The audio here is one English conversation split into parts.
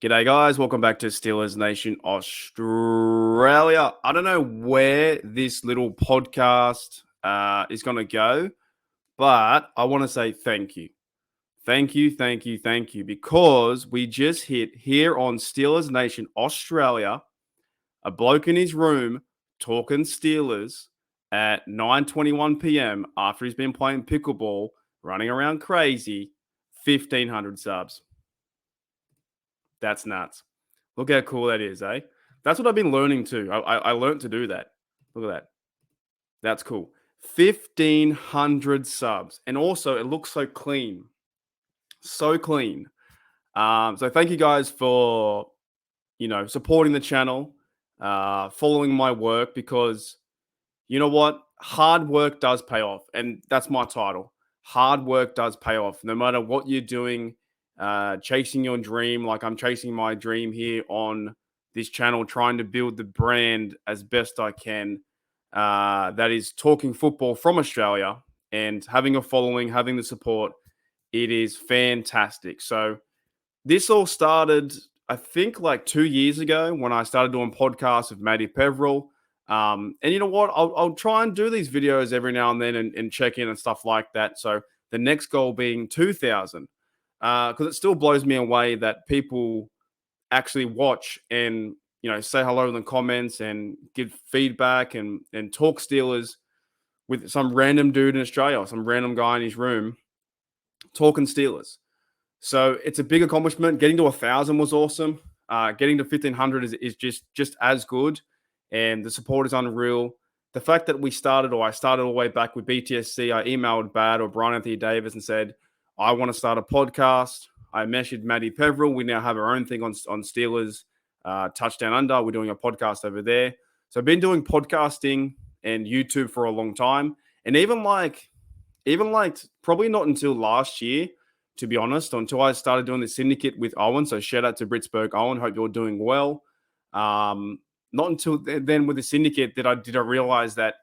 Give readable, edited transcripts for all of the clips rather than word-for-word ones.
G'day, guys. Welcome back to Steelers Nation Australia. I don't know where this little podcast is going to go, but I want to say thank you. Thank you, because we just hit here on Steelers Nation Australia, a bloke in his room talking Steelers at 9:21 p.m. after he's been playing pickleball, running around crazy, 1,500 subs. That's nuts. Look how cool that is, eh? That's what I've been learning too. I learned to do that. Look at that. That's cool. 1,500 subs. And also, it looks so clean. So clean. So thank you guys for, supporting the channel, following my work, because you know what? Hard work does pay off. And that's my title. Hard work does pay off. No matter what you're doing, chasing your dream, like I'm chasing my dream here on this channel, trying to build the brand as best I can. That is talking football from Australia and having a following, having the support. It is fantastic. So this all started, I think, like 2 years ago when I started doing podcasts with Matty Peveril. And you know what? I'll try and do these videos every now and then and check in and stuff like that. So the next goal being 2,000, because it still blows me away that people actually watch and say hello in the comments and give feedback and talk Steelers with some random dude in Australia or some random guy in his room talking Steelers. So it's a big accomplishment. Getting to 1,000 was awesome. Getting to 1,500 is just as good, and the support is unreal. The fact that I started all the way back with BTSC, I emailed Bad or Brian Anthony Davis and said, I want to start a podcast. I messaged Matty Peveril. We now have our own thing on Steelers Touchdown Under. We're doing a podcast over there. So I've been doing podcasting and YouTube for a long time. And even like probably not until last year, to be honest, until I started doing the syndicate with Owen. So shout out to Pittsburgh Owen. Hope you're doing well. Not until then with the syndicate did I realize that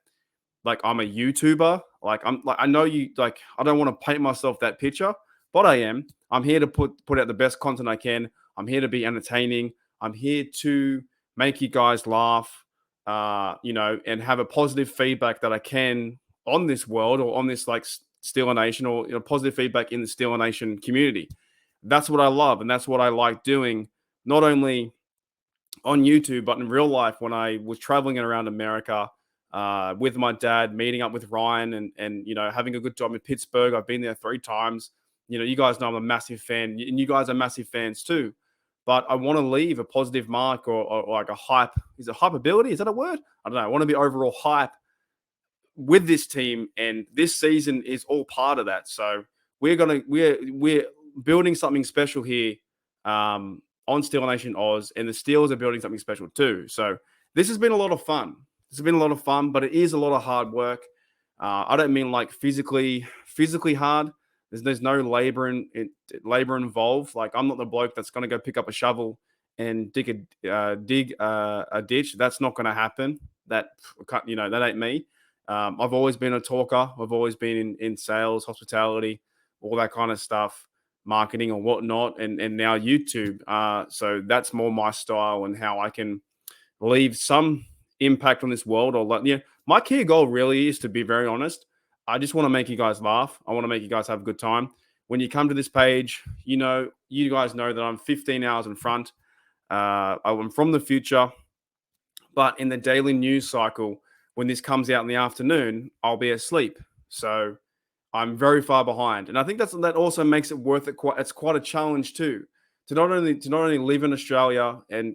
like I'm a YouTuber. I know you, like, I don't want to paint myself that picture, but I am. I'm here to put out the best content I can. I'm here to be entertaining. I'm here to make you guys laugh, and have a positive feedback that I can on this world or on this like Steeler Nation, or positive feedback in the Steeler Nation community. That's what I love, and that's what I like doing, not only on YouTube, but in real life when I was traveling around America with my dad, meeting up with Ryan and having a good time in Pittsburgh. I've been there 3 times. You guys know I'm a massive fan, and you guys are massive fans too. But I want to leave a positive mark or like a hype. Is it hypeability? Is that a word? I don't know. I want to be overall hype with this team, and this season is all part of that. So we're building something special here on Steeler Nation Oz, and the Steelers are building something special too. So this has been a lot of fun. But it is a lot of hard work. I don't mean like physically hard. There's no labor involved. Like, I'm not the bloke that's going to go pick up a shovel and dig a ditch. That's not going to happen. That ain't me. I've always been a talker. I've always been in sales, hospitality, all that kind of stuff, marketing or whatnot, and now YouTube. So that's more my style and how I can leave some impact on this world. Or my key goal really is, to be very honest, I just want to make you guys laugh. I want to make you guys have a good time. When you come to this page, you guys know that I'm 15 hours in front. I'm from the future, but in the daily news cycle, when this comes out in the afternoon, I'll be asleep. So I'm very far behind, and I think that also makes it worth it. It's quite a challenge too, to not only live in Australia and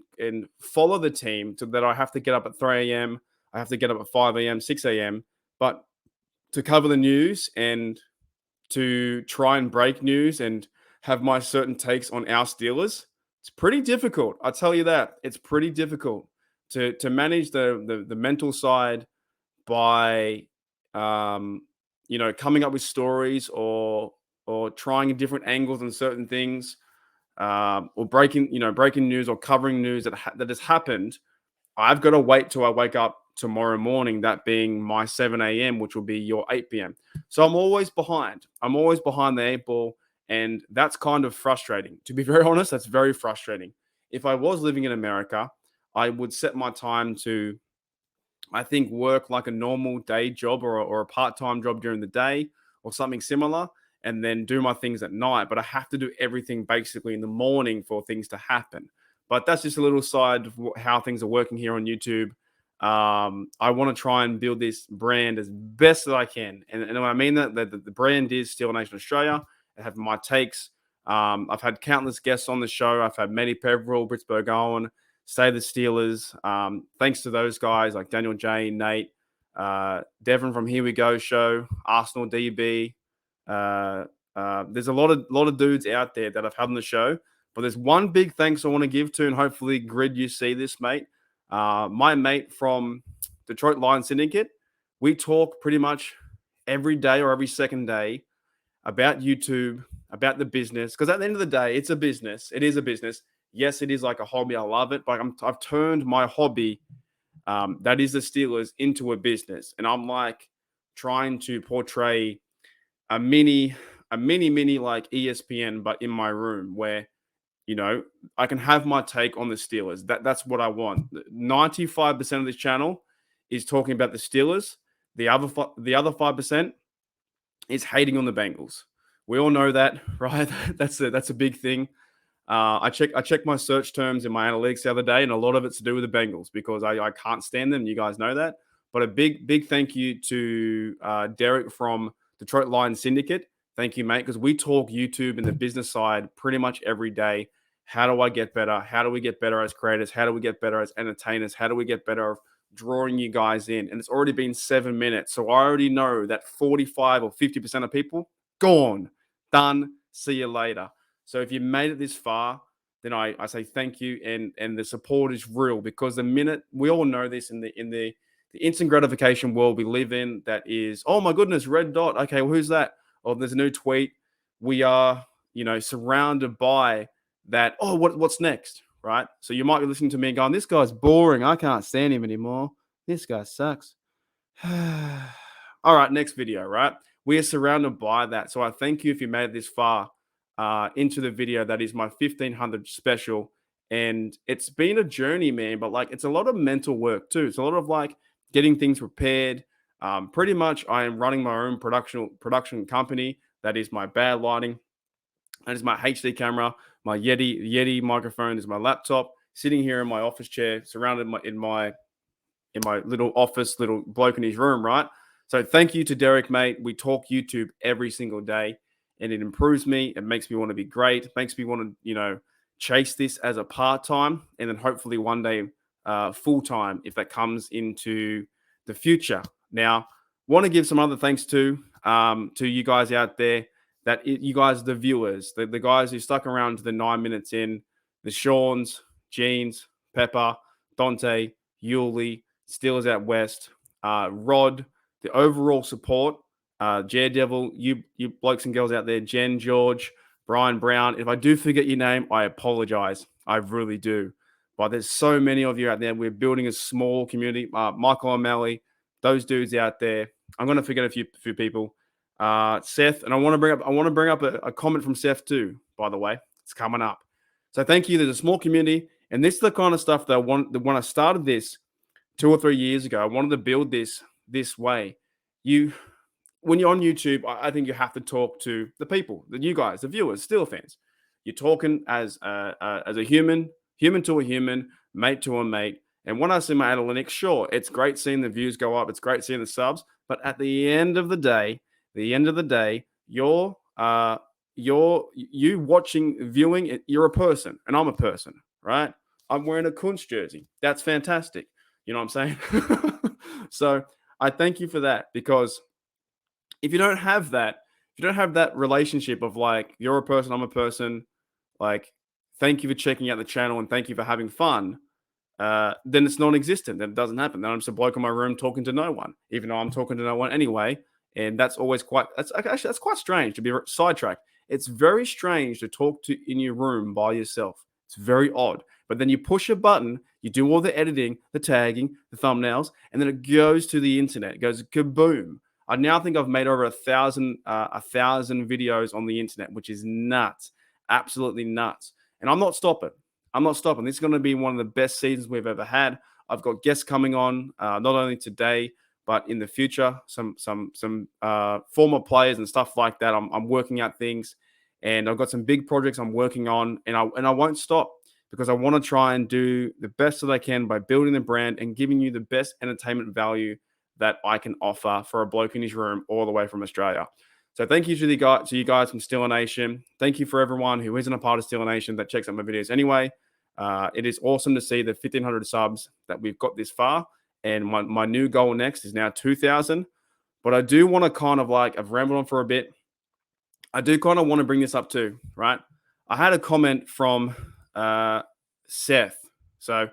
follow the team, that I have to get up at 3 a.m. I have to get up at 5 a.m., 6 a.m., but to cover the news and to try and break news and have my certain takes on our Steelers, it's pretty difficult. I tell you that. It's pretty difficult to manage the mental side by coming up with stories or trying different angles on certain things, or breaking news or covering news that has happened. I've got to wait till I wake up tomorrow morning, that being my 7 a.m., which will be your 8 p.m. So I'm always behind. I'm always behind the 8 ball, and that's kind of frustrating. To be very honest, that's very frustrating. if I was living in America, I would set my time to, I think, work like a normal day job or a part-time job during the day or something similar, and then do my things at night. But I have to do everything basically in the morning for things to happen. But that's just a little side of how things are working here on YouTube. I want to try and build this brand as best as I can. And when I mean that, the brand is Steel Nation Australia. I have my takes. I've had countless guests on the show. I've had Matty Peverill, Pittsburgh Owen, Say the Steelers. Thanks to those guys like Daniel J, Nate, Devon from Here We Go Show, Arsenal DB. There's a lot of dudes out there that I've had on the show, but there's one big thanks I want to give to, and hopefully, Grid, you see this, mate. My mate from Detroit Lions Syndicate. We talk pretty much every day or every second day about YouTube, about the business, because at the end of the day, it's a business. It is a business. Yes, it is like a hobby. I love it, but I've turned my hobby, that is the Steelers, into a business, and I'm like trying to portray a mini like ESPN, but in my room where I can have my take on the Steelers. That's what I want. 95% of this channel is talking about the Steelers. The other 5% is hating on the Bengals. We all know that, right? That's a big thing. I checked my search terms in my analytics the other day, and a lot of it's to do with the Bengals because I can't stand them. You guys know that. But a big thank you to Derek from Detroit Lions Syndicate. Thank you, mate, because we talk YouTube and the business side pretty much every day. How do I get better? How do we get better as creators? How do we get better as entertainers? How do we get better of drawing you guys in? And it's already been 7 minutes. So I already know that 45 or 50% of people, gone, done, see you later. So if you made it this far, then I say thank you. And the support is real, because the minute, we all know this in the instant gratification world we live in, that is, oh my goodness, red dot. Okay, well, who's that? Oh, there's a new tweet. We are, surrounded by that. Oh, what's next? Right? So you might be listening to me and going, this guy's boring. I can't stand him anymore. This guy sucks. All right, next video, right? We are surrounded by that. So I thank you if you made it this far into the video. That is my 1500 special. And it's been a journey, man, but like, it's a lot of mental work too. It's a lot of like getting things prepared. Pretty much I am running my own production company. That is my bad lighting. That is my HD camera, my Yeti microphone is my laptop, sitting here in my office chair, surrounded in my little office, little bloke in his room, right? So thank you to Derek, mate. We talk YouTube every single day, and it improves me. It makes me want to be great. It makes me want to, chase this as a part-time, and then hopefully one day full-time if that comes into the future. Now, want to give some other thanks to you guys out there, you guys, the viewers, the guys who stuck around to the 9 minutes in, the Shawns, Jeans, Pepper, Dante, Yuli, Steelers Out West, Rod, the overall support, Daredevil, you blokes and girls out there, Jen, George, Brian Brown. If I do forget your name, I apologize. I really do. But there's so many of you out there. We're building a small community. Michael O'Malley, those dudes out there. I'm going to forget a few people. Seth, and I want to bring up a comment from Seth too, by the way. It's coming up. So thank you. There's a small community, and this is the kind of stuff that I want. When I started this 2 or 3 years ago, I wanted to build this way. When you're on YouTube, I think you have to talk to the people, you guys, the viewers, Steelers fans. You're talking as a human to a human, mate to a mate. And when I see my analytics, sure, it's great seeing the views go up. It's great seeing the subs. But at the end of the day, viewing, you're a person, and I'm a person, right? I'm wearing a Kunz jersey. That's fantastic. You know what I'm saying? So I thank you for that, because if you don't have that relationship of like, you're a person, I'm a person, like, thank you for checking out the channel and thank you for having fun, then it's non-existent. Then it doesn't happen. Then I'm just a bloke in my room talking to no one, even though I'm talking to no one anyway. And that's always that's quite strange to be sidetracked. It's very strange to talk to in your room by yourself. It's very odd. But then you push a button, you do all the editing, the tagging, the thumbnails, and then it goes to the internet. It goes kaboom. I now think I've made over 1,000 videos on the internet, which is nuts, absolutely nuts. And I'm not stopping. I'm not stopping. This is going to be one of the best seasons we've ever had. I've got guests coming on, not only today but in the future. Some former players and stuff like that. I'm working out things, and I've got some big projects I'm working on, and I won't stop because I want to try and do the best that I can by building the brand and giving you the best entertainment value that I can offer for a bloke in his room all the way from Australia. So thank you to you guys from Steeler Nation. Thank you for everyone who isn't a part of Steeler Nation that checks out my videos anyway. It is awesome to see the 1,500 subs that we've got this far. And my new goal next is now 2,000. But I do want to kind of like, I've rambled on for a bit. I do kind of want to bring this up too, right? I had a comment from Seth. So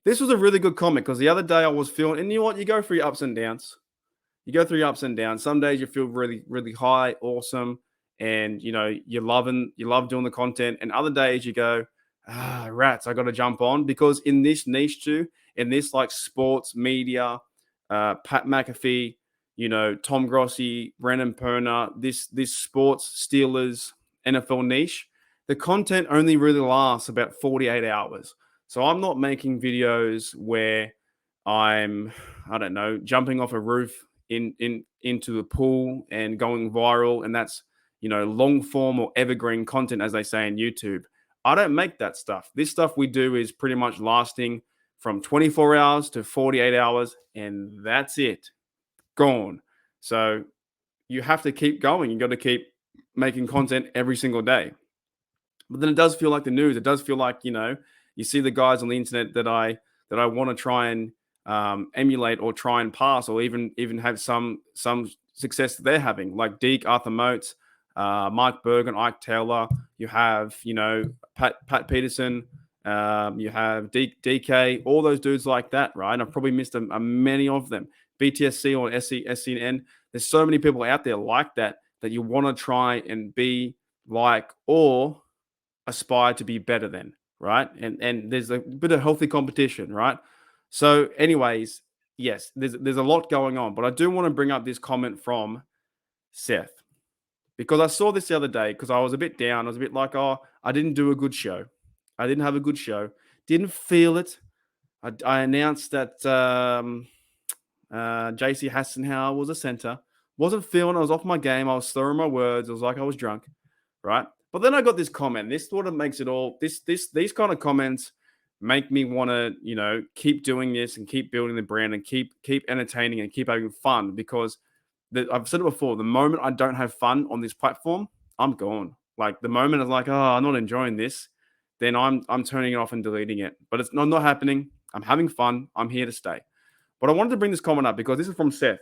this was a really good comment because the other day I was feeling, and you know what? You go through your ups and downs. You go through your ups and downs. Some days you feel really, really high, awesome, and you love doing the content. And other days you go, rats, I got to jump on because in this niche too, in this like sports media, Pat McAfee, Tom Grossi, Brennan Perner, this sports Steelers NFL niche, the content only really lasts about 48 hours. So I'm not making videos where I don't know, jumping off a roof into the pool and going viral, and that's long form or evergreen content, as they say in YouTube. I don't make that stuff. This stuff we do is pretty much lasting from 24 hours to 48 hours, and that's it. Gone. So you have to keep going. You got to keep making content every single day. But then it does feel like the news. It does feel like, you see the guys on the internet that I want to try and emulate or try and pass, or even have some success that they're having, like Deke, Arthur Moats, Mike Bergen, Ike Taylor. You have, Pat Peterson. You have DK, all those dudes like that, right? And I've probably missed many of them. BTSC or SCN. There's so many people out there like that you want to try and be like or aspire to be better than, right? And there's a bit of healthy competition, right? So anyways, yes, there's a lot going on, but I do want to bring up this comment from Seth because I saw this the other day because I was a bit down. I was a bit like, oh, I didn't do a good show. I didn't have a good show. Didn't feel it. I announced that JC Hassenhauer was a center. Wasn't feeling. I was off my game. I was slurring my words. It was like I was drunk, right? But then I got this comment. This sort of makes it all. These kind of comments make me want to, keep doing this and keep building the brand and keep entertaining and keep having fun because I've said it before. The moment I don't have fun on this platform, I'm gone. Like the moment I'm like, oh, I'm not enjoying this, then I'm turning it off and deleting it. But it's not happening. I'm having fun. I'm here to stay. But I wanted to bring this comment up because this is from Seth.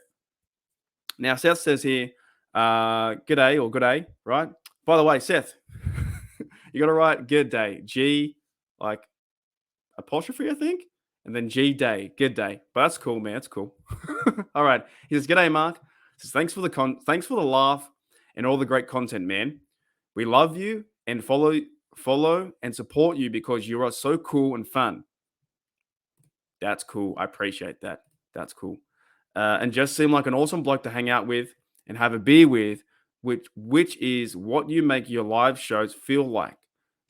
Now, Seth says here, g'day or good day, right? By the way, Seth, you got to write good day. G, like apostrophe, I think, and then G day, good day. But that's cool, man. That's cool. All right. He says, g'day, Mark. He says, thanks for the laugh and all the great content, man. We love you and follow and support you because you are so cool and fun. That's cool. I appreciate that. That's cool. And just seem like an awesome bloke to hang out with and have a beer with, which is what you make your live shows feel like.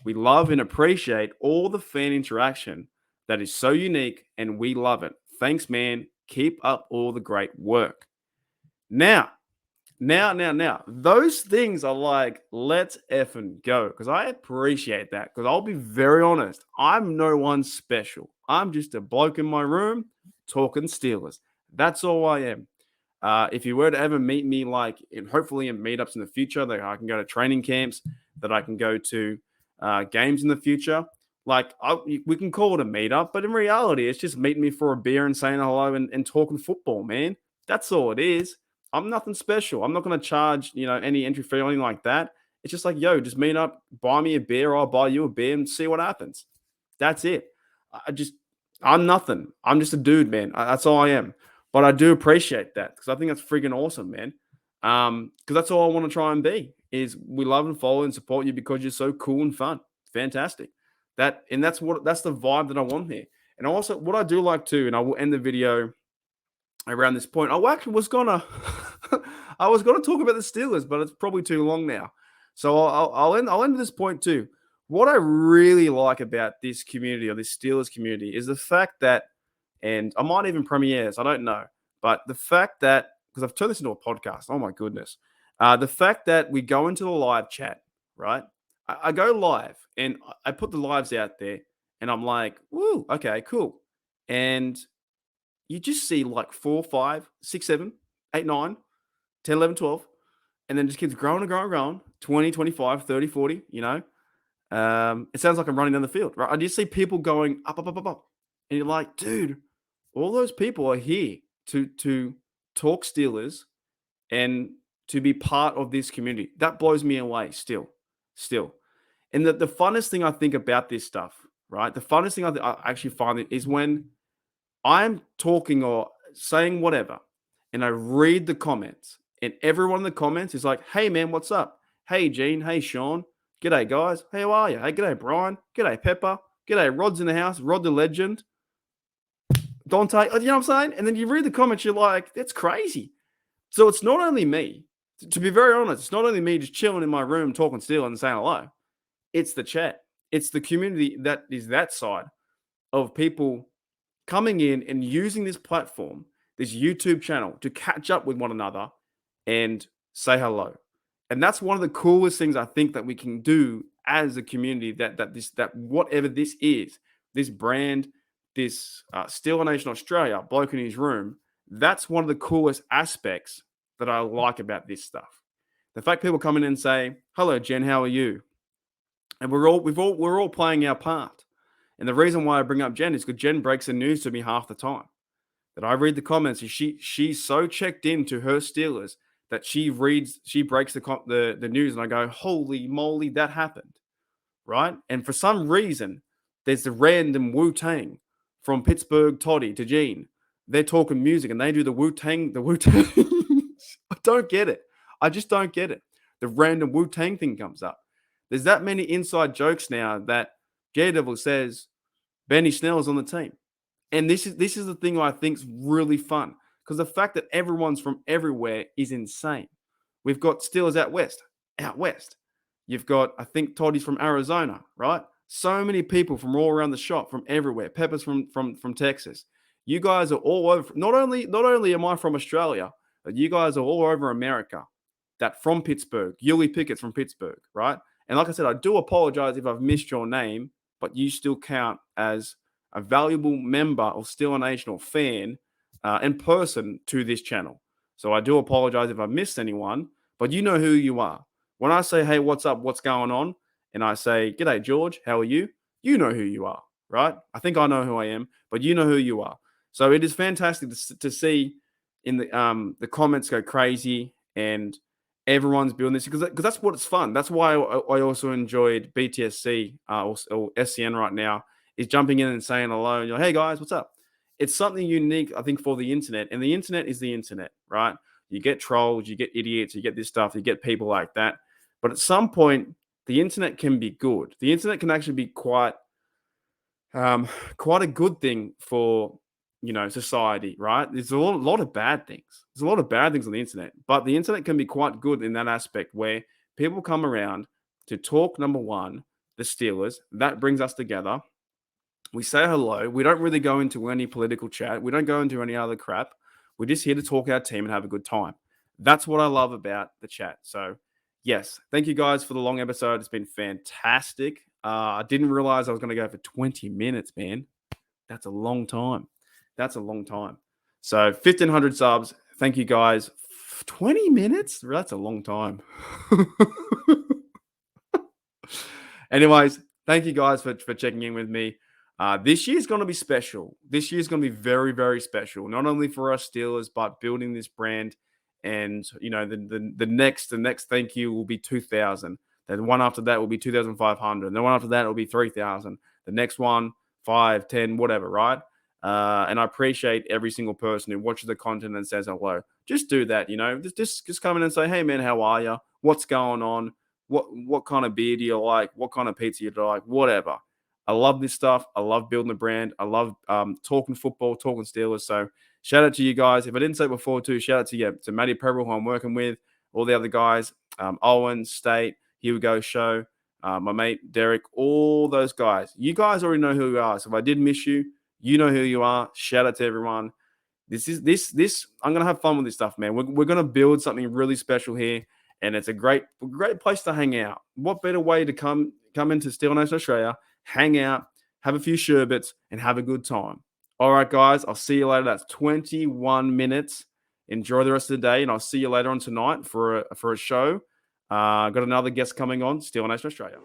We love and appreciate all the fan interaction that is so unique, and we love it. Thanks, man. Keep up all the great work. Now, those things are like, let's effing go, because I appreciate that, because I'll be very honest, I'm no one special. I'm just a bloke in my room talking Steelers. That's all I am. If you were to ever meet me, hopefully in meetups in the future, that I can go to training camps, that I can go to games in the future, we can call it a meetup, but in reality, it's just meeting me for a beer and saying hello and talking football, man. That's all it is. I'm nothing special. I'm not going to charge, any entry fee or anything like that. It's just like, yo, just meet up, buy me a beer, I'll buy you a beer and see what happens. That's it. I'm nothing. I'm just a dude, man. That's all I am. But I do appreciate that because I think that's freaking awesome, man. Because that's all I want to try and be is we love and follow and support you because you're so cool and fun. Fantastic. That's the vibe that I want here. And also what I do like too, and I will end the video around this point. I actually was gonna talk about the Steelers, but it's probably too long now. So I'll end at this point too. what I really like about this community or this Steelers community is the fact that, and I might even premiere this, I don't know, but the fact that, because I've turned this into a podcast, oh my goodness, the fact that we go into the live chat, right? I go live and I put the lives out there and I'm like, woo, okay, cool. And you just see like 4, 5, 6, 7, 8, 9, 10, 11, 12, and then just keeps growing and growing and growing, 20, 25, 30, 40, you know? It sounds like I'm running down the field, right? I just see people going up, up, up, up, up, and you're like, dude, all those people are here to talk Steelers and to be part of this community. That blows me away. Still, and the funnest thing I think about this stuff, right? The funnest thing I actually find it is when I'm talking or saying whatever, and I read the comments, and everyone in the comments is like, "Hey man, what's up? Hey Gene, hey Sean, g'day guys, how are you? Hey, g'day Brian, g'day Pepper, g'day Rod's in the house, Rod the legend, Dante." You know what I'm saying? And then you read the comments, you're like, "That's crazy." So it's not only me. To be very honest, it's not only me just chilling in my room talking steel and saying hello. It's the chat. It's the community that is that side of people coming in and using this platform, this YouTube channel, to catch up with one another and say hello. And that's one of the coolest things I think that we can do as a community. That whatever this is, this brand, this Steel Nation Australia bloke in his room, that's one of the coolest aspects that I like about this stuff. The fact people come in and say, "Hello, Jen, how are you?" And we're all playing our part. And the reason why I bring up Jen is because Jen breaks the news to me half the time. That I read the comments, and she's so checked into her Steelers that she breaks the news, and I go, "Holy moly, that happened!" Right? And for some reason, there's the random Wu Tang from Pittsburgh Toddy to Gene. They're talking music, and they do the Wu Tang. The Wu Tang. I don't get it. I just don't get it. The random Wu Tang thing comes up. There's that many inside jokes now that Daredevil says Benny Snell's on the team. And this is the thing I think is really fun because the fact that everyone's from everywhere is insane. We've got Steelers out west. You've got, I think, Toddy's from Arizona, right? So many people from all around the shop, from everywhere. Pepper's from Texas. You guys are all over. Not only am I from Australia, but you guys are all over America. That from Pittsburgh. Yuli Pickett's from Pittsburgh, right? And like I said, I do apologize if I've missed your name, but you still count as a valuable member of Steeler Nation or fan in person to this channel. So I do apologize if I missed anyone, but you know who you are. When I say, "Hey, what's up? What's going on?" and I say, "G'day, George. How are you?" You know who you are, right? I think I know who I am, but you know who you are. So it is fantastic to see in the comments go crazy and everyone's building this because that's what it's fun. That's why I also enjoyed BTSC or SCN right now is jumping in and saying hello. And you're like, "Hey guys, what's up?" It's something unique, I think, for the internet, and the internet is the internet, right? You get trolls, you get idiots, you get this stuff, you get people like that. But at some point, the internet can be good. The internet can actually be um, quite a good thing for society, right? There's a lot of bad things. There's a lot of bad things on the internet, but the internet can be quite good in that aspect where people come around to talk. Number one, the Steelers, that brings us together. We say hello. We don't really go into any political chat. We don't go into any other crap. We're just here to talk our team and have a good time. That's what I love about the chat. So, yes, thank you guys for the long episode. It's been fantastic. I didn't realize I was going to go for 20 minutes, man. That's a long time. That's a long time. So 1,500 subs. Thank you guys. 20 minutes? That's a long time. Anyways, thank you guys for checking in with me. This year's going to be special. This year's going to be very, very special. Not only for us Steelers, but building this brand. And the next thank you will be 2,000. Then one after that will be 2,500. The one after that will be 3,000. The next one, 5, 10, whatever, right? And I appreciate every single person who watches the content and says hello. Just do that, Just come in and say, "Hey man, how are you? What's going on? What kind of beer do you like? What kind of pizza do you like? Whatever." I love this stuff. I love building a brand. I love talking football, talking Steelers. So shout out to you guys. If I didn't say it before too, shout out to Matty Preble, who I'm working with, all the other guys, Owen, State, Here We Go Show. my mate Derek, all those guys. You guys already know who you are. So if I did miss you, you know who you are. Shout out to everyone. This. I'm gonna have fun with this stuff, man. We're gonna build something really special here, and it's a great place to hang out. What better way to come into Steel Nation Australia, hang out, have a few sherbets, and have a good time. All right, guys. I'll see you later. That's 21 minutes. Enjoy the rest of the day, and I'll see you later on tonight for a show. Got another guest coming on, Steel Nation Australia.